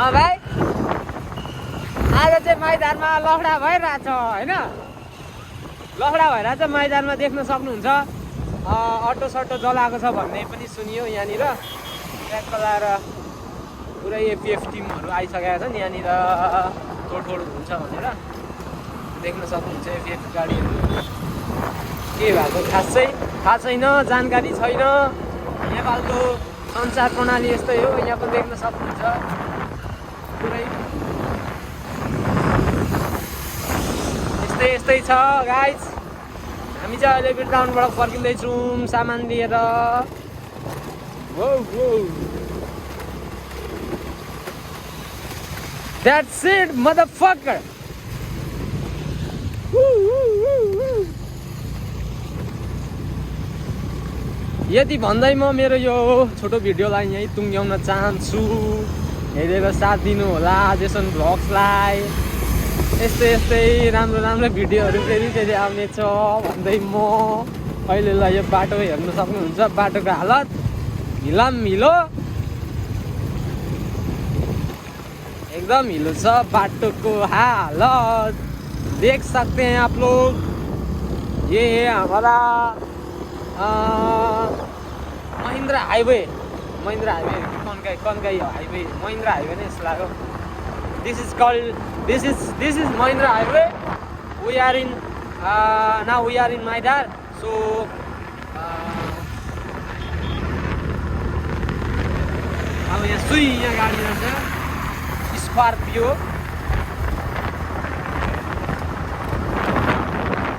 भाइ आज चाहिँ मैदानमा लफडा भइरहेछ होइन लफडा भइरहेछ मैदानमा देख्न सक्नुहुन्छ अटो सटो जलाएको छ भन्ने पनि सुनियो यहाँनिर ट्र्याक लगाएर पुरै एपिएफ टिमहरू आइसकेका छन् यहाँनिर तोडफोड हुन्छ भनेर देख्न सक्नुहुन्छ एपिएफ गाडीहरू के भएको खासै थाहा छैन जानकारी छैन नेपालको सञ्चार प्रणाली यस्तै हो यहाँ पनि देख्न सक्नुहुन्छ पुरै यस्तै छ गाइज हामी चाहिँ अहिले बिरटाउनबाट फर्किँदैछौँ सामान लिएर That's it, motherfucker! यति भन्दै म मेरो यो छोटो भिडियोलाई यहीँ टुङ्ग्याउन चाहन्छु हेरेर साथ दिनु होला जेसन भ्लग्सलाई यस्तै राम्रो भिडियोहरू फेरि आउनेछ भन्दै म अहिलेलाई यो बाटो हेर्न सक्नुहुन्छ बाटोको हालत हिलो एकदम हिलो छ बाटो को हालत देख सकते हैं आप लोग ये है हमारा महिंद्रा हाईवे कौन का हाईवे महिंद्रा हाईवे ने जस्तो लाग्यो this is Mahindra highway we are in now we are in Maidar so अब यहाँ सुई यहाँ गाडी जान्छ स्कर्पियो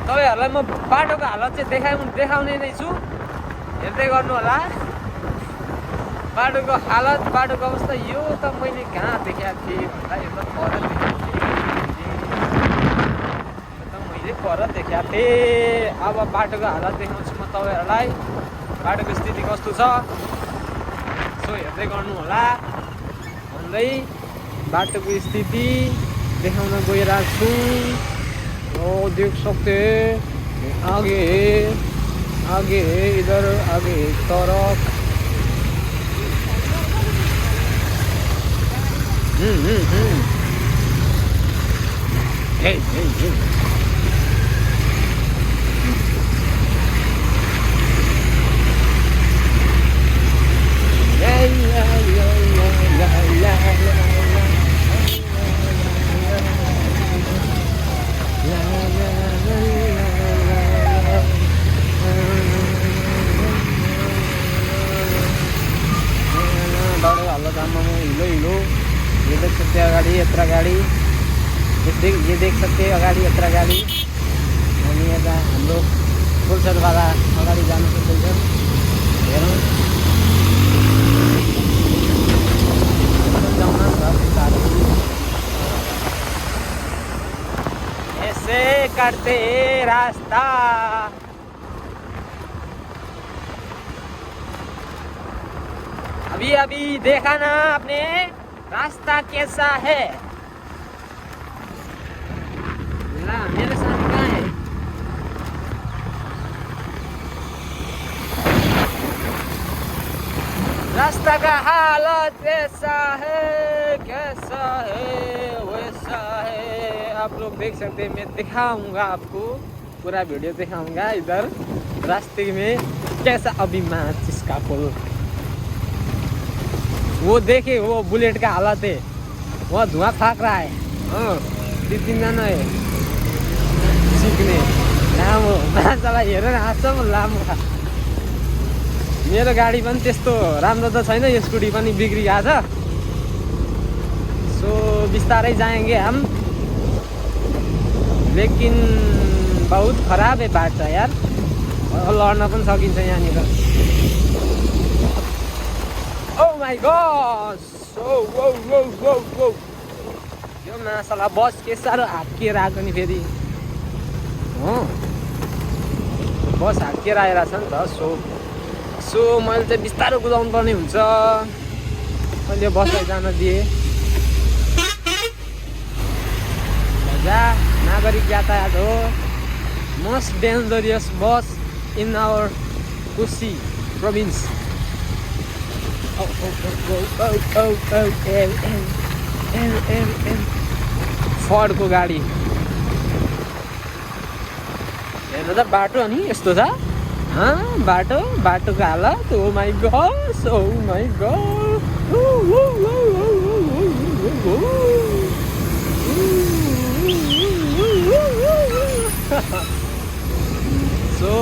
तपाईहरुलाई म बाटोको हालत चाहिँ देखाउने नै छु हेर्दै गर्नु होला बाटोको हालत बाटोको अवस्था यो त मैले कहाँ देखाएको थिएँ भन्दा यो त पर देखाएको थिएँ अब बाटोको हालत देखाउँछु म तपाईहरुलाई बाटोको स्थिति कस्तो छ सो हेर्दै गर्नु होला भन्दै बाटोको स्थिति देखाउन गइरहेको छु देख सकते आगे इधर आगे तरफ हिलो ये देख सकते हैं अगाडि यत्रा गाडी ये देख सकते हैं अगाडि यत्रा गाडी अनि यता हाम्रो फुलसरवाला अगाडि जानु सक्दैछ हेरौँ ऐसे करते रास्ता अभी देखा ना आपने रास्ता कैसा है मेरे साथ कहाँ है रास्ता का हालत ऐसा है कैसा है वैसा है आप लोग देख सकते हैं मैं दिखाऊंगा आपको पूरा वीडियो दिखाऊंगा इधर रास्ते में कैसा अभी मैच इसका पुल वो देखे वो बुलेट का हालत है वो धुआं फाक रहा है 2-3 जना है सिक्ने लामो माछालाई हेरेर हाँस्छ म लामो मेरो गाडी पनि त्यस्तो राम्रो त छैन स्कुटी पनि बिग्रिएको छ सो बिस्तारै जाएंगे हम लेकिन बहुत खराब है बाटो यार लड्न पनि सकिन्छ यहाँनिर Oh my gosh! Whoa! यो मासला बस के साह्रो हाक्किएर आएको नि फेरि बस हाक्किएर आइरहेछ नि त सो मैले चाहिँ बिस्तारो कुदाउनु पर्ने हुन्छ अहिले बसलाई जान दिए नागरिक यातायात हो मोस्ट डेन्जरियस बस इन आवर कुशी प्रोभिन्स फर्डको गाडी हेर्नु त बाटो अनि यस्तो छ बाटोको हालत ओ माई गॉड सो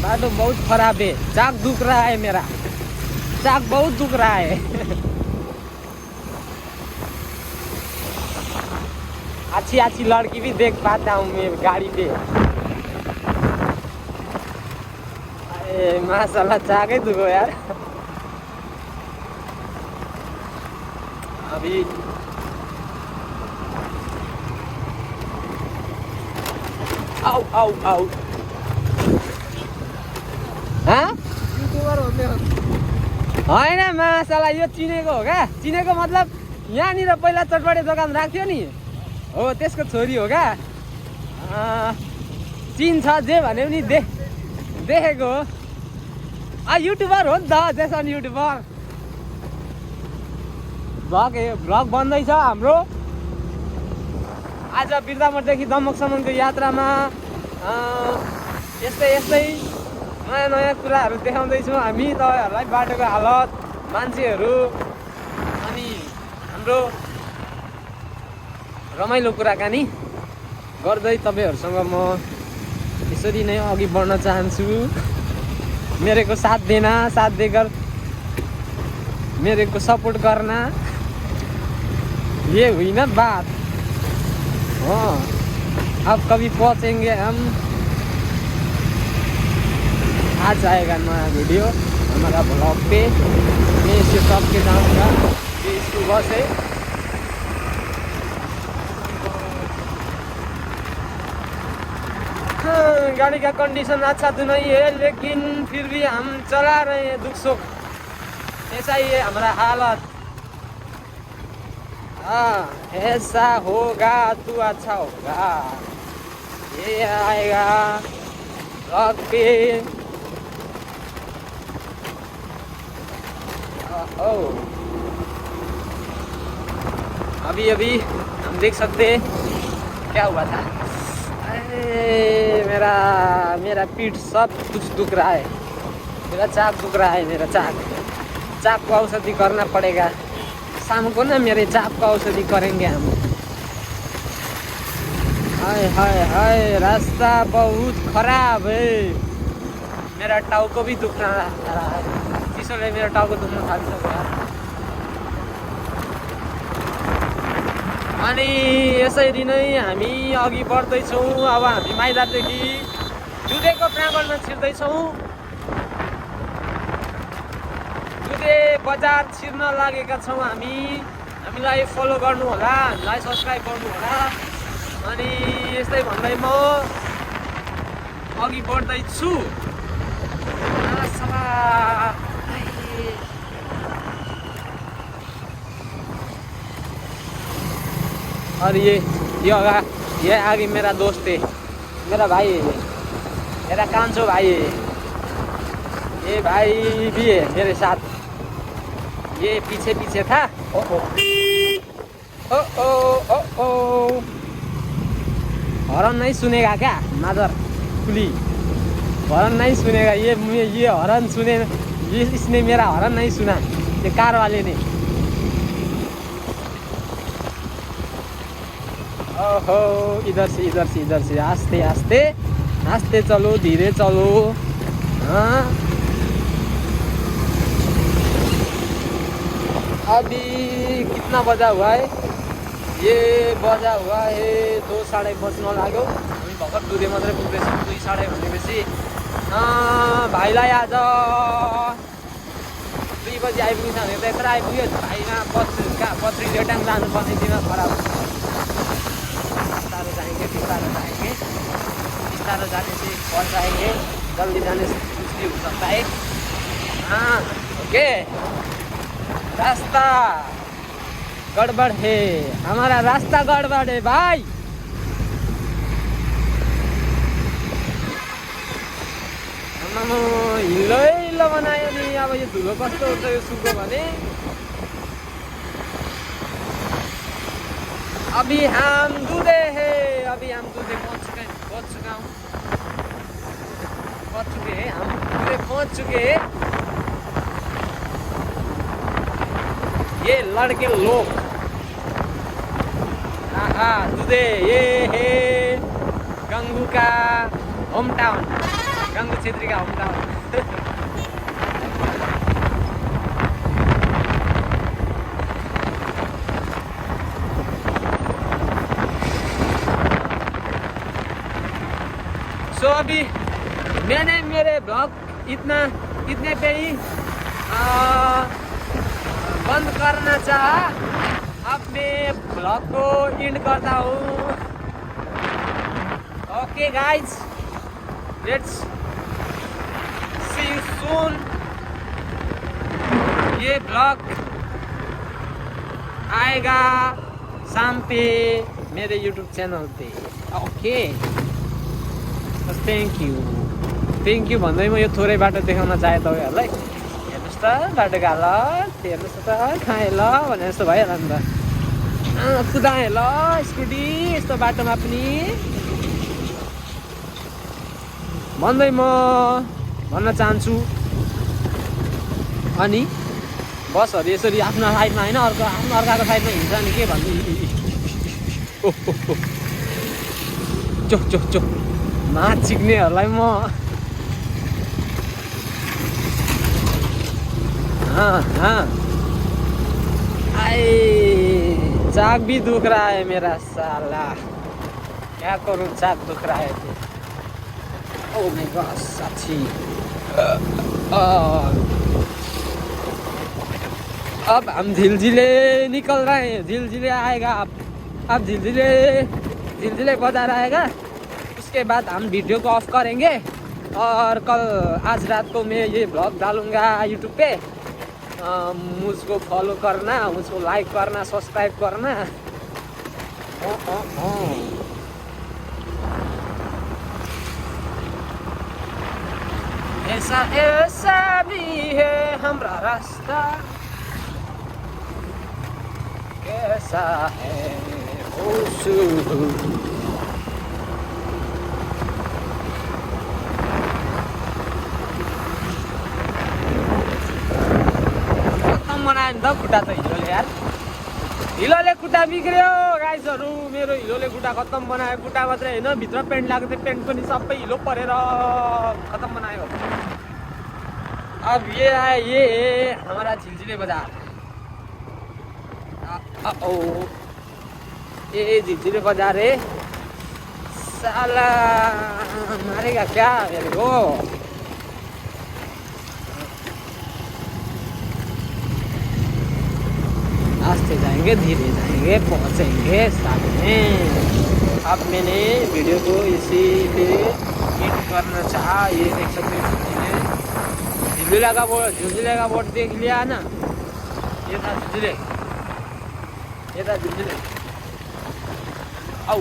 बाटो बहुत खराब है चाक दुख रहा है मेरा चाक बहुत दुख रहा है अच्छी लड़की भी देख पाता हूँ मैं गाड़ी पे अरे माशाल्लाह चाकै दुखो यार अभी आउ होइन माशाल्लाह यो चिनेको हो क्या चिनेको मतलब यहाँनिर पहिला चटपटे दोकान राख्थ्यो नि हो त्यसको छोरी हो क्या चिन्छ जे भने पनि देखेको युट्युबर हो नि त जेसन युट्युबर भ्लग बन्दैछ हाम्रो आज बिर्तामोडदेखि दमकसम्मको यात्रामा यस्तै नयाँ कुराहरू देखाउँदैछौँ हामी तपाईँहरूलाई बाटोको हालत मान्छेहरू अनि हाम्रो रमाइलो कुराकानी गर्दै तपाईँहरूसँग म यसरी नै अघि बढ्न चाहन्छु मेरेको साथ देना साथ देकर मेरेको सपोर्ट करना ये हुई ना बात हाँ अब कभी पहुँचेंगे हम आज आएगा नया वीडियो हमारा ब्लॉग पे मैं इसे सबके जाऊँगा ये सुबह से गाड़ी का कंडीशन अच्छा तो नहीं है लेकिन फिर भी हम चला रहे हैं दुख सुख ऐसा ही है हमारा हालत ऐसा होगा तू अच्छा होगा ये आएगा रॉक पे अभी हम देख सकते हैं क्या हुआ था मेरा पीठ सब कुछ दुख रहा है मेरा चाक दुख रहा है मेरा चाक को औषधि करना पड़ेगा शाम को ना मेरे चाक को औषधि करेंगे हम हाय रास्ता बहुत खराब है मेरा टाउको भी दुखना रहा है चिसोले मेरो टाउको दुख्न थालिसक्यो यार अनि यसरी नै हामी अघि बढ्दैछौँ अब हामी माइदारदेखि दुधेको प्राङ्गणमा छिर्दैछौँ दुधे बजार छिर्न लागेका छौँ हामीलाई फलो गर्नु होला हामीलाई सब्सक्राइब गर्नु होला अनि यस्तै भन्दै म अघि बढ्दैछु और ये आगे मेरा दोस्त है मेरा भाई है मेरा कांचो भाई है ये भाई भी है मेरे साथ ये पीछे था ओ हॉर्न नहीं सुनेगा क्या मादर कुली हॉर्न नहीं सुनेगा ये हॉर्न सुने इसने मेरा हॉर्न नहीं सुना ये कार वाले ने ओहो इधर से आस्ते चलो धीरे चलो हाँ अभी कितना बजा हुआ है ये बजा हुआ है 2:30 बज्न लाग्यो हामी भर्खर दुधे मात्रै पुग्दैछौँ 2:30 भनेपछि भाइलाई आज 2 बजी आइपुग्छ भने त यत्र आइपुग्यो भाइमा पत्री डेटाङ जानुपर्ने दिन खराब बिस्तारो जाने से पहुँच जाएंगे जल्दी जाने से कुछ भी हो सकता है हाँ ओके रास्ता गड़बड़ है हमारा रास्ता गड़बड़ है भाई हिलो बनायो नि अब यो धुलो कस्तो हुन्छ यो सुको भने अभी हम दूधे हैं, अभी हम दूधे पहुंच चुके हैं, हम दूधे पहुंच चुके हैं। ये लड़के लोग दूधे, ये है गंगू का होम टाउन, गंगू छेत्री का होम टाउन। तो अभी मैंने मेरे ब्लॉग इतने पे ही बंद करना चाहा। अब मैं ब्लॉग को एंड करता हूँ। Okay guys, let's see you soon. ये ब्लॉग आएगा शाम पे मेरे YouTube channel pay. Okay, thank you भन्दै म यो थोरै बाटो देखाउन चाहेँ तपाईँहरूलाई। हेर्नुहोस् त बाटोको हालत, हेर्नुहोस् त खाएँ ल भने जस्तो भइहाल्यो नि त। कुदाएँ ल स्कुटी यस्तो बाटोमा पनि भन्दै म भन्न चाहन्छु। अनि बसहरू यसरी आफ्नो साइडमा होइन अर्काको साइडमा हिँड्छ नि के भन्नु। चो माछ चिक्नेहरूलाई म चाक भी दुख रहा है मेरा साला, क्या करूं, चाक दुख रहा है। ओह माय गॉड साथी, अब हम झिलझिले निकल रहे हैं, झिलझिले आएगा अब झिलझिले बाजार आएगा। उसके बाद हम वीडियो को ऑफ करेंगे और कल आज रात को मैं ये ब्लॉग डालूंगा यूट्यूब पे। मुझको फॉलो करना, मुझको लाइक करना, सब्सक्राइब करना। ऐसा भी है हमारा रास्ता, कैसा है बनायो नि त खुट्टा त हिलोले यार, हिलोले खुट्टा बिग्रियो गाइजहरू। मेरो हिलोले खुट्टा खत्तम बनायो। खुट्टा मात्रै होइन, भित्र पेन्ट लगाएको थियो, पेन्ट पनि सबै हिलो परेर खत्तम बनायो। अब ये है हमारा झिलझिले बाजार। ये झिलझिले बाजार है, साला मारेगा क्या मेरे को। आस्ते जाएंगे, धीरे जाएंगे, पहुंचेंगे सामने। अब मैंने वीडियो को इसी पे एडिट करना चाहा। ये देख सकते हो झिलझिले का बोर्ड देख लिया ना, ये था झिलझिले। औ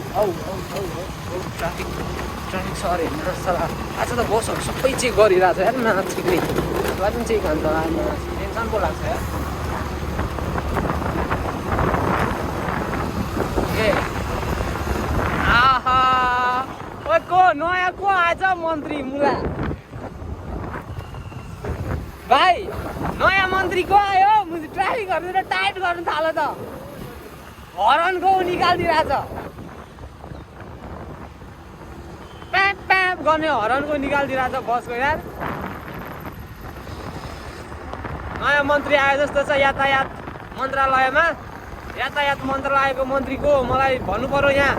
ट्राफिक सर हेर्नु सला। आज त बसहरू सबै चेक गरिरहेको छ यार, माछा छिक्ने पनि चेक हान्छ। टेन्सन पो लाग्छ यार। को नयाँ को आएछ मन्त्री मुला भाइ, नयाँ मन्त्री को आयो। मुझे ट्राफिकहरू टाइट गर्नु थाल्यो त, हरनको निकालिदिरहेछ। प्याप गर्ने हरनको निकालिदिरहेछ बसको यार। नयाँ मन्त्री आए जस्तो छ यातायात मन्त्रालयमा। यातायात मन्त्रालयको मन्त्री को मलाई भन्नु पर्यो यहाँ।